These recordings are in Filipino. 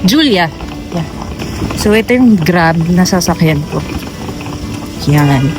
Julia. Yeah. So, ito yung Grab na sasakyan ko. Yan.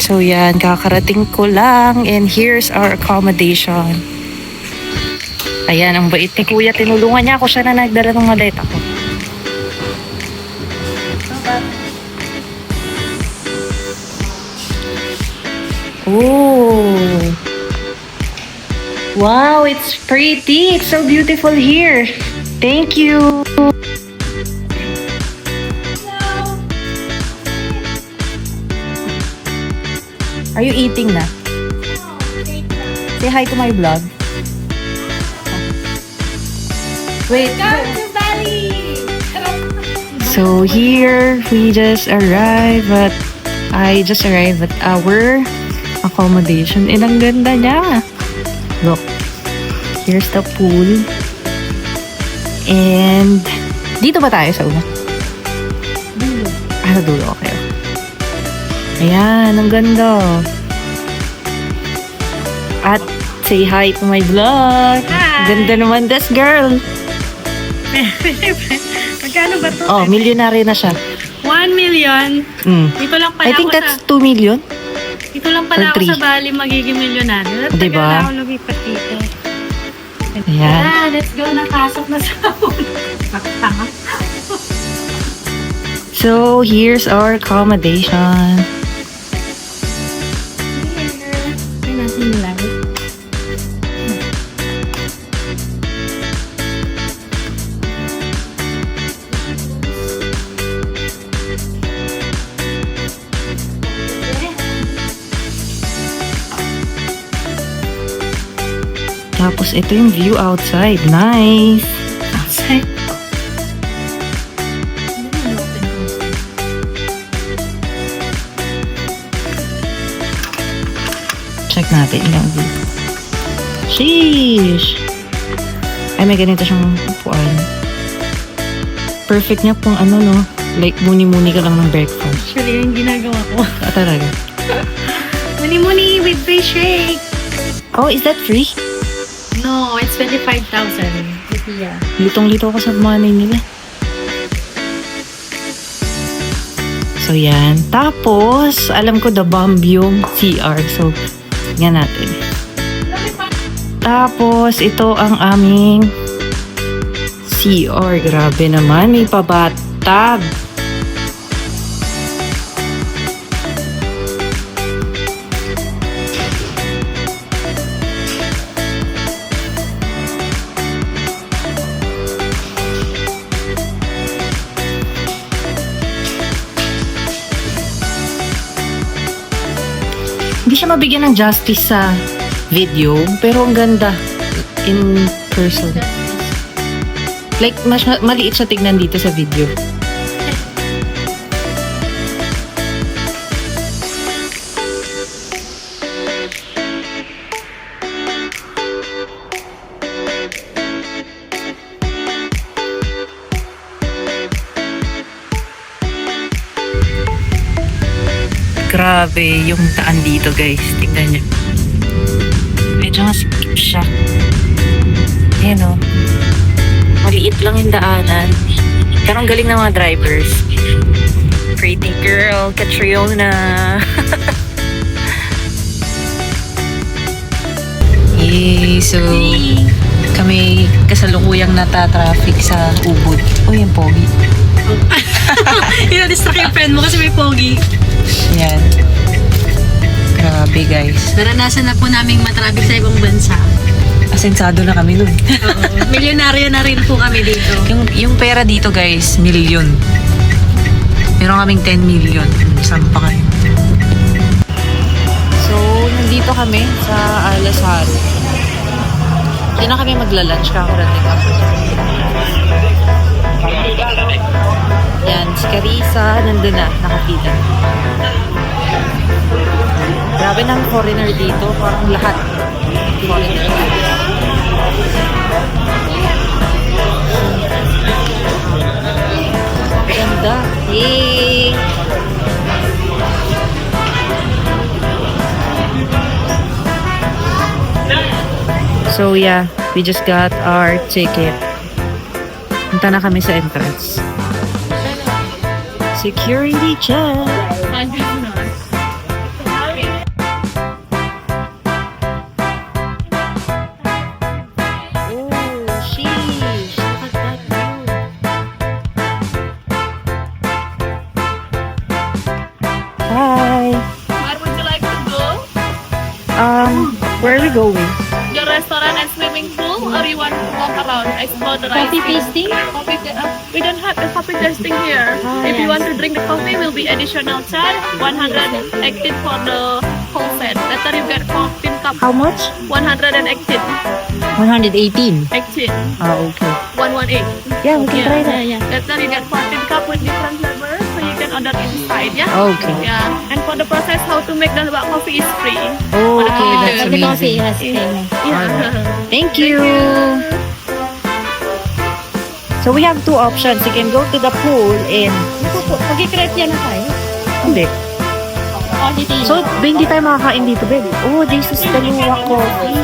So yan, kakarating ko lang and here's our accommodation. Ayan, ang bait ni Kuya. Tinulungan niya ako, siya na nagdala ng maleta ko. Oh. Wow, it's pretty. It's so beautiful here. Thank you. Are you eating na? Say hi to my vlog. Wait. So here, we just arrived at our accommodation. And ang ganda niya. Look. Here's the pool. And dito ba tayo sa una? Dulo. Sa dulo. Okay. Ayan, ang ganda. At say hi to my vlog. Hi! Ganda naman this girl. Magkano ba to? Oh, millionaire na siya. 1 million. Dito lang pala I think ako that's 2 million. Dito lang pala or ako three. sa Bali magiging milyonaryo. At Diba? tagal na ako lumipat dito. Ayan. Let's go. Nakasok na sa tanga. So, here's our accommodation. Ay, natin nilagay. Tapos, ito yung view outside. Nice. Outside. Check natin yung view. Sheesh! Ay, may ganito siyang upuan. Perfect niya pong ano, no? Like, muni-muni ka lang ng breakfast. Actually, yung ginagawa ko. Talaga. Muni-muni with fish shake. Oh, is that free? No, it's 25,000. Yeah. Litong-lito ko sa money nila. So, yan. Tapos, alam ko the bomb yung CR. So, tingnan natin. Tapos, ito ang aming CR. Grabe naman. May pabatag. Hindi siya mabigyan ng justice sa video, pero ang ganda in person. Like, mas maliit siya tignan dito sa video. Grabe yung daan dito, guys. Tingnan nyo. Medyo masikip siya. Ayan o. Maliit lang yung daanan. Pero ang galing ng mga drivers. Pretty girl, Catriona. Yay! So, kami kasalukuyang nata-traffic sa Ubud. Uy, yung pogi. Ina-distract yung friend mo kasi may pogi. Yan. Grabe guys. Naranasan na po naming matravel sa ibang bansa. Asensado na kami nun. Milyonaryo na rin po kami dito. yung pera dito guys, milyon. Meron kaming 10 million. Saan pa kayo? So, nandito kami sa Alasal. Hindi na kami magla-lunch kakarating ako. Yan, si Carissa, nandun na, nakapila. Grabe ng foreigner dito, parang lahat. Foreigner. Ganda. Yay! So yeah, we just got our ticket. Punta na kami sa entrance. Security check. Oh, sheesh. Look at that view. Hi. Where would you like to go? Where are we going? The restaurant and swimming pool, or you want to walk around, explore the Coffee rice tasting? we don't have the coffee tasting here. If you want to drink the coffee, will be additional charge 118 for the whole set. Later you get 14 cup. How much? 118. 118. 18. Okay. 118. Yeah, we can try that. Yeah. Later you get 14 cup with different flavors, so you can order inside. Yeah. Okay. Yeah. And for the process how to make the coffee is free. Oh, okay, that's The coffee amazing. has famous. Yeah. Thank you. So we have two options. You can go to the pool and... Mag-crepe yan na tayo. Hindi. Quality. So, hindi tayo makakain dito, babe. Oh, this is the Luwak coffee.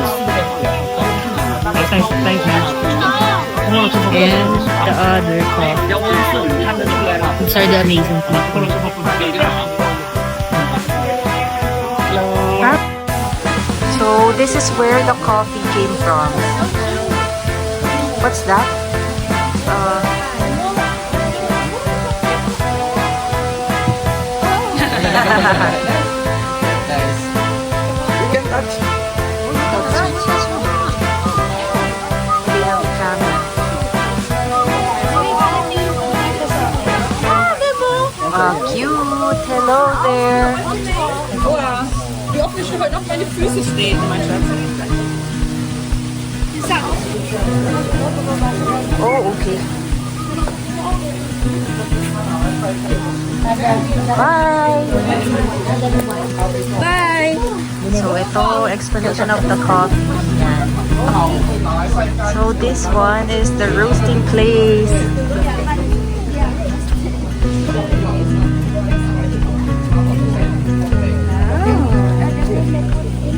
And the other coffee. These are the amazing people. So, this is where the coffee came from. What's that? Cute! Hello there! Oh, okay. Bye! Bye! So, ito, explanation of the coffee. Yan. So, this one is the roasting place.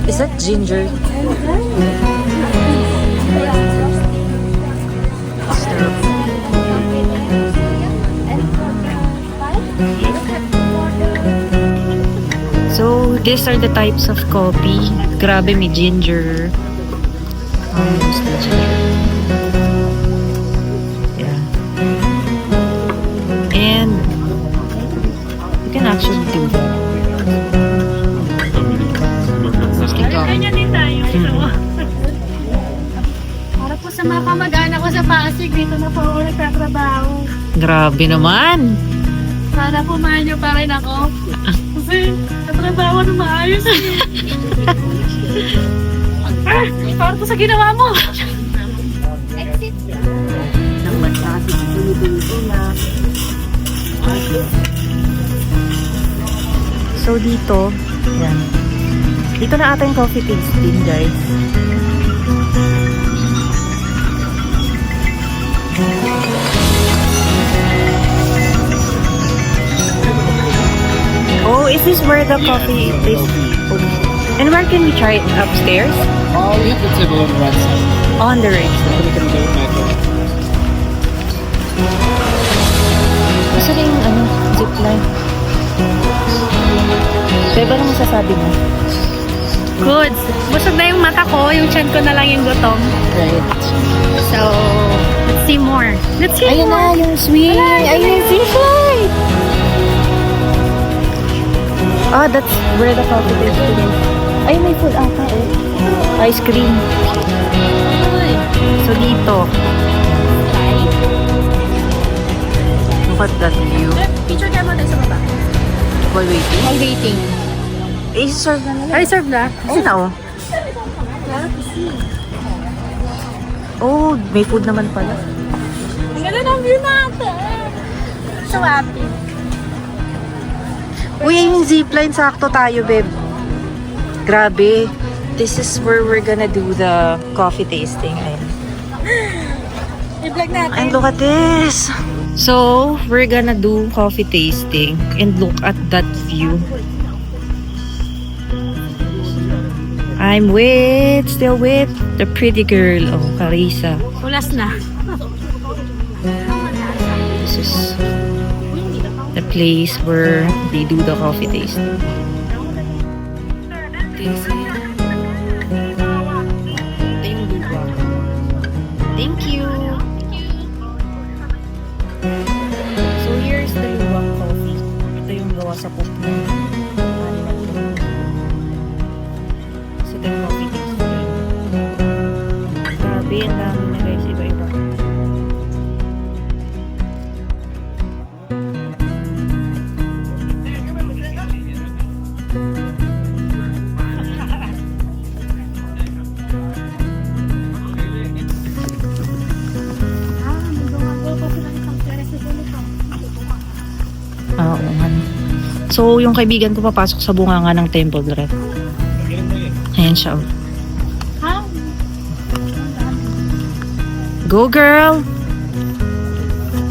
Is that ginger? So, these are the types of coffee. Grabe, may ginger. Where's the ginger? Yeah. And you can actually do that. Ganyan din tayo. Para po sa mga kamag-anak ko sa Pasig, dito na po ako nagtatrabaho. Grabe naman! Sana pumahan niyo pa rin ako. Kasi natrabaho na maayos. Para po sa ginawa mo. So, dito, yan. Dito na ata yung coffee tasting, guys. Oh, is this where the coffee is? And where can we try it? Upstairs? Oh, we have the table on the right side. On the right side. We can do it right there. Gusto rin yung zipline. Beba, ano masasabi mo? Good. Busog na yung mata ko, yung chan ko na lang yung gutom. Right. So, let's see more. Let's see Ayun more. na, yung swing. Ayun yung zipline. Ah, that's where the coffee tasting is. Ay, may food ata eh. Ice cream. So, dito. Look at that view. Picture camera tayo sa baba. While waiting. While waiting. Eh, serve na nila. Ay, serve na. Ayun na oh. Oh, may food naman pala. Ang ganda ng view natin. So happy. Uy, yung zipline, sakto tayo, babe. Grabe. This is where we're gonna do the coffee tasting. I-vlog natin. And look at this. So, we're gonna do coffee tasting and look at that view. Still with the pretty girl, oh, Carissa. Ulas na. This is the place where they do the coffee tasting. Thank you. So here's the Luwak coffee. Ito yung gawa sa pup ng animal. So ito yung coffee tasting. Grabe, ang dami na guys, iba-iba. Oo man. So, yung kaibigan ko papasok sa bunganga ng Temple Rep. Ayan siya. Oh. Go, girl!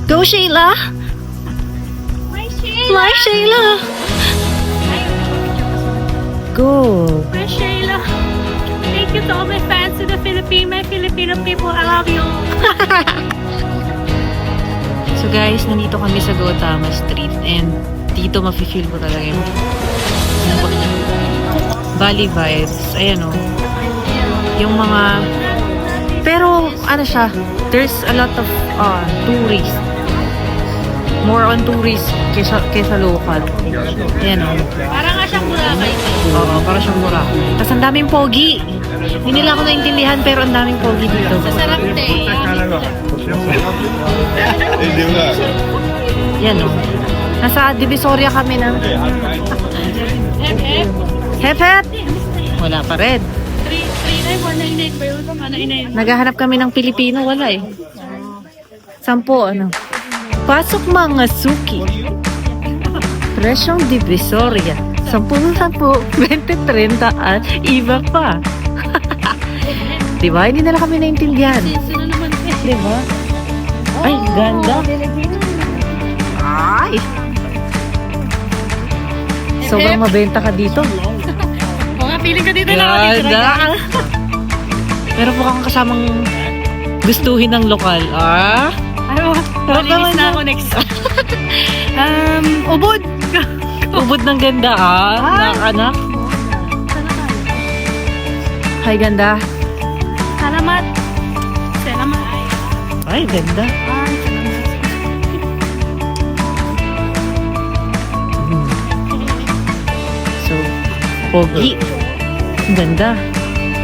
Go, Sheila! My Sheila! Go! My Sheila. Thank you to all my fans in the Philippines, my Filipino people. I love you. So guys, nandito kami sa Gautama Street and dito mafe-feel mo talaga yung Bali vibes. Ayan o. Yung mga... Pero ano siya, there's a lot of tourists. More on tourists kesa local. Ayan o. Parang nga siyang Boracay. Oo, para siyang Boracay. Tapos ang daming pogi. Hindi nila ako naintindihan pero ang daming pogi dito. Sarap day. Yan o. Nasa Divisoria kami ng... Hep hep! Wala pa rin. 39199 ba yun? 199. Naghahanap kami ng Pilipino, wala eh. 10, ano. Pasok mga suki. Presyong Divisoria. 10, 20, 30 at iba pa. Diba? Hindi nila kami naintindihan. Sino naman eh? Diba? Ay, ganda. Ay! Sobrang mabenta ka dito. Oo nga, feeling ko dito na ako dito. Ganda! Meron po kang kasamang gustuhin ng lokal. Ah? Ano? Malinis na ako next. Ubod. Ubod ng ganda ah. Anak. Hi, ganda. Salamat. Salamat. Ay, ganda. So, pogi. Ang ganda.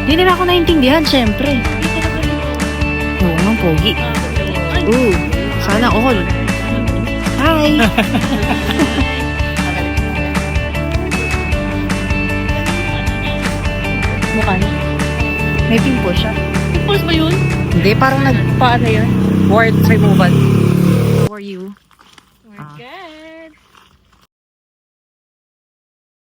Hindi nila ako naintindihan, syempre. Oo, nga, pogi. Sana all. Hi! Mukha niya. May pimple siya. Pimples ba yun? Hindi, parang nagpaano yun. Warts removal. How are you? We're good.